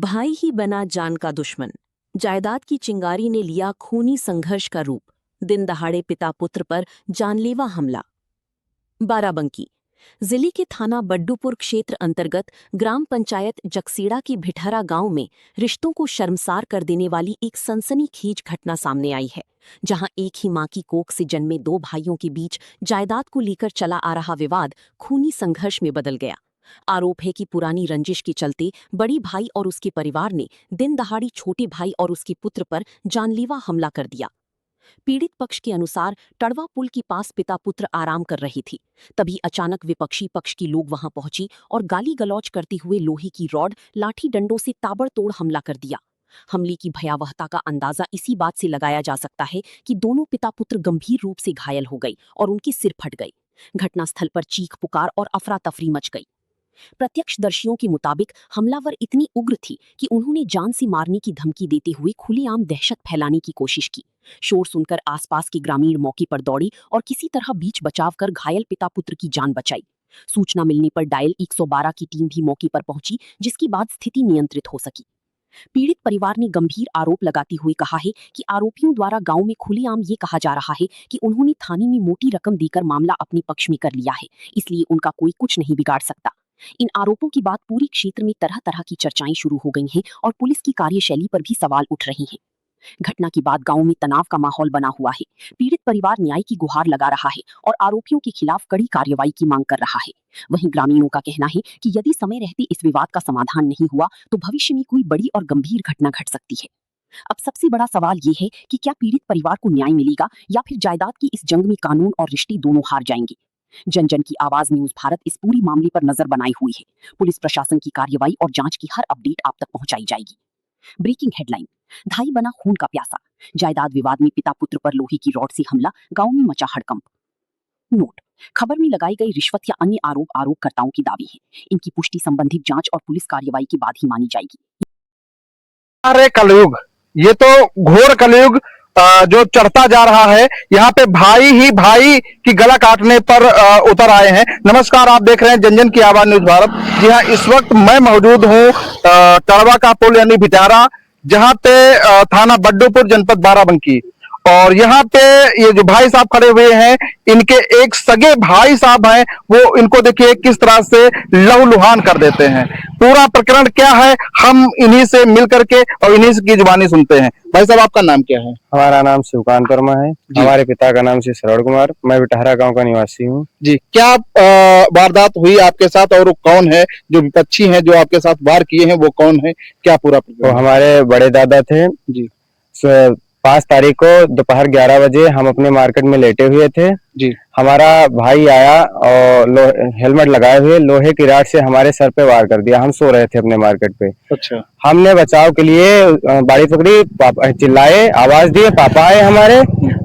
भाई ही बना जान का दुश्मन। जायदाद की चिंगारी ने लिया खूनी संघर्ष का रूप। दिन दहाड़े पिता पुत्र पर जानलेवा हमला। बाराबंकी जिले के थाना बड्डूपुर क्षेत्र अंतर्गत ग्राम पंचायत जगसीड़ा की भिठरा गांव में रिश्तों को शर्मसार कर देने वाली एक सनसनीखेज घटना सामने आई है, जहां एक ही मां की कोख से जन्मे दो भाइयों के बीच जायदाद को लेकर चला आ रहा विवाद खूनी संघर्ष में बदल गया। आरोप है कि पुरानी रंजिश के चलते बड़ी भाई और उसके परिवार ने दिन दहाड़ी छोटे भाई और उसके पुत्र पर जानलेवा हमला कर दिया। पीड़ित पक्ष के अनुसार टड़वा पुल के पास पिता पुत्र आराम कर रही थी, तभी अचानक विपक्षी पक्ष की लोग वहां पहुंची और गाली गलौज करते हुए लोहे की रॉड लाठी डंडों से ताबड़तोड़ हमला कर दिया। हमले की भयावहता का अंदाजा इसी बात से लगाया जा सकता है कि दोनों पिता पुत्र गंभीर रूप से घायल हो गए और उनके सिर फट गए। घटनास्थल पर चीख पुकार और अफरा तफरी मच गई। प्रत्यक्षदर्शियों के मुताबिक हमलावर इतनी उग्र थी कि उन्होंने जान से मारने की धमकी देते हुए खुलेआम दहशत फैलाने की कोशिश की। शोर सुनकर आसपास के ग्रामीण मौके पर दौड़ी और किसी तरह बीच बचाव कर घायल पिता पुत्र की जान बचाई। सूचना मिलने पर डायल 112 की टीम भी मौके पर पहुंची, जिसके बाद स्थिति नियंत्रित हो सकी। पीड़ित परिवार ने गंभीर आरोप लगाते हुए कहा है कि आरोपियों द्वारा गांव में खुलेआम ये कहा जा रहा है कि उन्होंने थाने में मोटी रकम देकर मामला अपने पक्ष में कर लिया है, इसलिए उनका कोई कुछ नहीं बिगाड़ सकता। इन आरोपों के बाद पूरे क्षेत्र में तरह तरह की चर्चाएं शुरू हो गई हैं और पुलिस की कार्यशैली पर भी सवाल उठ रहे हैं। घटना के बाद गांव में तनाव का माहौल बना हुआ है। पीड़ित परिवार न्याय की गुहार लगा रहा है और आरोपियों के खिलाफ कड़ी कार्रवाई की मांग कर रहा है। वहीं ग्रामीणों का कहना है कि यदि समय रहते इस विवाद का समाधान नहीं हुआ तो भविष्य में कोई बड़ी और गंभीर घटना घट सकती है। अब सबसे बड़ा सवाल ये है कि क्या पीड़ित परिवार को न्याय मिलेगा या फिर जायदाद की इस जंग में कानून और रिश्ते दोनों हार जाएंगे। जन जन की आवाज न्यूज भारत इस पूरी मामले पर नजर बनाए हुई है। पुलिस प्रशासन की कार्रवाई और जांच की हर अपडेट आप तक पहुंचाई जाएगी। ब्रेकिंग हेडलाइन, धाई बना खून का प्यासा। जायदाद विवाद में पिता पुत्र पर लोहे की रॉड से हमला, गांव में मचा हड़कंप। नोट, खबर में लगाई गई रिश्वत या अन्य आरोपकर्ताओं के दावे हैं। इनकी पुष्टि संबंधित जांच और पुलिस कार्रवाई के बाद ही मानी जाएगी। अरे कलयुग, ये तो घोर कलयुग जो चढ़ता जा रहा है। यहाँ पे भाई ही भाई की गला काटने पर उतर आए हैं। नमस्कार, आप देख रहे हैं जन जन की आवाज न्यूज भारत। जी हाँ, इस वक्त मैं मौजूद हूँ टड़वा का पुल यानी भिटारा, जहाँ पे थाना बड्डूपुर जनपद बाराबंकी। और यहाँ पे ये जो भाई साहब खड़े हुए हैं, इनके एक सगे भाई साहब हैं, वो इनको देखिए किस तरह से लहूलुहान कर देते हैं। पूरा प्रकरण क्या है, हम इन्हीं से मिल करके और इन्हीं की जुबानी सुनते हैं। भाई साहब, आपका नाम क्या है? हमारा नाम शिवकांत वर्मा है। हमारे पिता का नाम श्री श्रवण कुमार। मैं बिटहरा गांव का निवासी हूँ। जी, क्या वारदात हुई आपके साथ और वो कौन है? जो विपक्षी हैं जो आपके साथ वार किए हैं वो कौन है? क्या पूरा तो हमारे बड़े दादा थे जी। 5 तारीख को दोपहर 11 बजे हम अपने मार्केट में लेटे हुए थे जी। हमारा भाई आया और हेलमेट लगाए हुए लोहे की राड से हमारे सर पे वार कर दिया। हम सो रहे थे अपने मार्केट पे। अच्छा। हमने बचाव के लिए बाड़ी पकड़ी, पापा चिल्लाए, आवाज दिए, पापा आए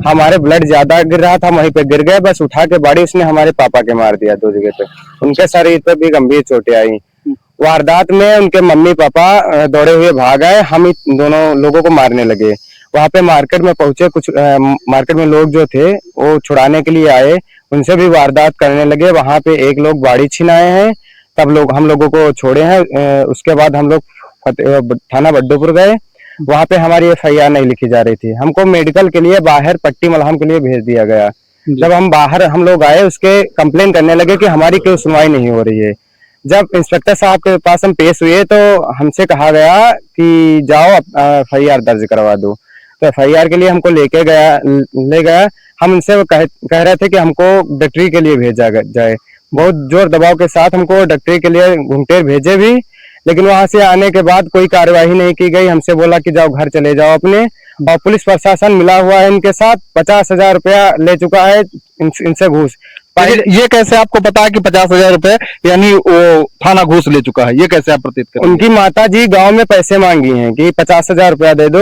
हमारे ब्लड ज्यादा गिर रहा था, वहीं पे गिर गए। बस उठा के बाड़ी उसने हमारे पापा के मार दिया 2 जगह पे। उनके शरीर पे भी गंभीर चोटें आई। वारदात में उनके मम्मी पापा दौड़े हुए भाग आए, हम दोनों लोगों को मारने लगे। वहां पे मार्केट में पहुंचे, कुछ मार्केट में लोग जो थे वो छुड़ाने के लिए आए, उनसे भी वारदात करने लगे। वहां पे एक लोग बाड़ी छिनाए हैं, तब हम लोगों को छोड़े हैं। उसके बाद हम लोग थाना बड्डूपुर गए। वहां पे हमारी FIR नहीं लिखी जा रही थी। हमको मेडिकल के लिए बाहर पट्टी मलहम के लिए भेज दिया गया। जब हम लोग आए, उसके कंप्लेन करने लगे कि हमारी क्यों सुनवाई नहीं हो रही है। जब इंस्पेक्टर साहब के पास हम पेश हुए तो हमसे कहा गया कि जाओ FIR दर्ज करवा दो। तो FIR के लिए हमको ले गया। हम उनसे कह रहे थे कि हमको डॉक्टरी के लिए भेजा जाए। बहुत जोर दबाव के साथ हमको डॉक्टरी के लिए घुंटेर भेजे भी, लेकिन वहां से आने के बाद कोई कार्यवाही नहीं की गई। हमसे बोला कि जाओ घर चले जाओ अपने। और पुलिस प्रशासन मिला हुआ है इनके साथ, 50,000 रुपया ले चुका है इनसे घूस। ये कैसे आपको पता है कि 50,000 रुपए यानी वो थाना घूस ले चुका है? ये कैसे आप प्रतीत करें? उनकी माता जी गांव में पैसे मांगी हैं कि 50,000 रुपया दे दो,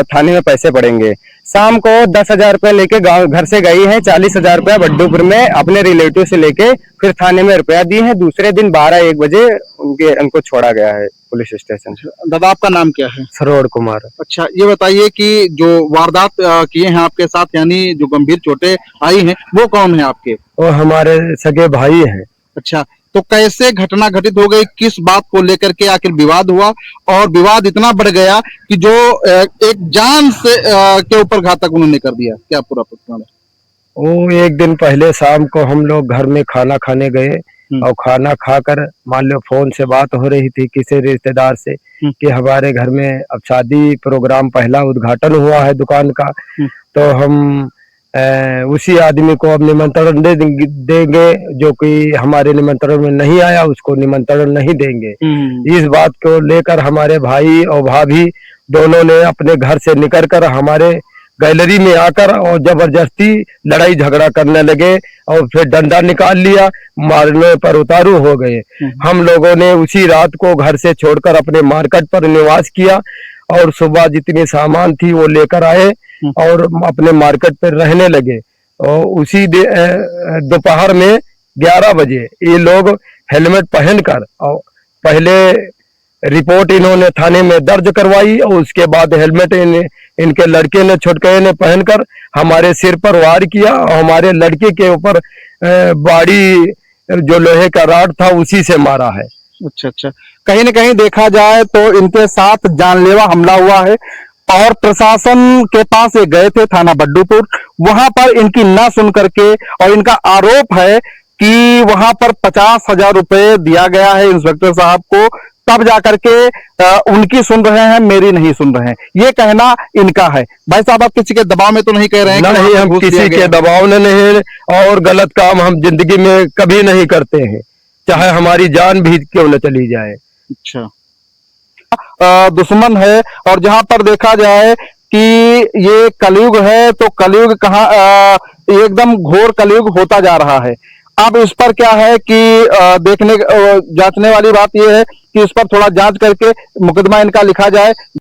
थाने में पैसे पड़ेंगे। शाम को 10,000 रुपया लेके गांव घर से गई है। 40,000 रुपया बड्डूपुर में अपने रिलेटिव से लेके फिर थाने में रुपया दिए हैं। दूसरे दिन 12-1 बजे उनको छोड़ा गया है पुलिस स्टेशन से। दादा, आपका नाम क्या है? श्रवण कुमार। अच्छा, ये बताइए कि जो वारदात किए हैं आपके साथ, यानी जो गंभीर चोटें आई हैं, वो कौन है आपके? वो हमारे सगे भाई हैं। अच्छा, तो कैसे घटना घटित हो गई, किस बात को लेकर के आखिर विवाद हुआ और विवाद इतना बढ़ गया कि जो एक जान से के ऊपर घातक उन्होंने कर दिया, क्या पूरा प्रकरण है? वो एक दिन पहले शाम को हम लोग घर में खाना खाने गए और खाना खाकर मान लो फोन से बात हो रही थी किसी रिश्तेदार से कि हमारे घर में अब शादी प्रोग्राम पहला उद्घाटन हुआ है दुकान का, तो हम उसी आदमी को अब निमंत्रण देंगे जो कि हमारे निमंत्रण में नहीं आया उसको निमंत्रण नहीं देंगे। इस बात को लेकर हमारे भाई और भाभी दोनों ने अपने घर से निकल कर हमारे गैलरी में आकर और जबरदस्ती लड़ाई झगड़ा करने लगे और फिर डंडा निकाल लिया, मारने पर उतारू हो गए। हम लोगों ने उसी रात को घर से छोड़कर अपने मार्केट पर निवास किया और सुबह जितनी सामान थी वो लेकर आए और अपने मार्केट पर रहने लगे। और उसी दोपहर में 11 बजे ये लोग हेलमेट पहनकर और पहले रिपोर्ट इन्होंने थाने में दर्ज करवाई और उसके बाद हेलमेट इनके लड़के ने छोटके ने पहनकर हमारे सिर पर वार किया और हमारे लड़के के ऊपर बाड़ी जो लोहे का रॉड था उसी से मारा है। अच्छा अच्छा, कहीं न कहीं देखा जाए तो इनके साथ जानलेवा हमला हुआ है और प्रशासन के पास ये गए थे थाना बड्डूपुर, वहां पर इनकी ना सुन करके और इनका आरोप है कि वहां पर 50,000 रुपए दिया गया है इंस्पेक्टर साहब को, तब जाकर के उनकी सुन रहे हैं, मेरी नहीं सुन रहे हैं, ये कहना इनका है। भाई साहब, आप किसी के दबाव में तो नहीं कह रहे हैं? नहीं, हम किसी के दबाव में नहीं और गलत काम हम जिंदगी में कभी नहीं करते हैं, चाहे हमारी जान भी क्यों न चली जाए। अच्छा, दुश्मन है और जहां पर देखा जाए कि ये कलयुग है तो कलयुग कहाँ एकदम घोर कलयुग होता जा रहा है। अब इस पर क्या है कि देखने जांचने वाली बात यह है कि इस पर थोड़ा जांच करके मुकदमा इनका लिखा जाए।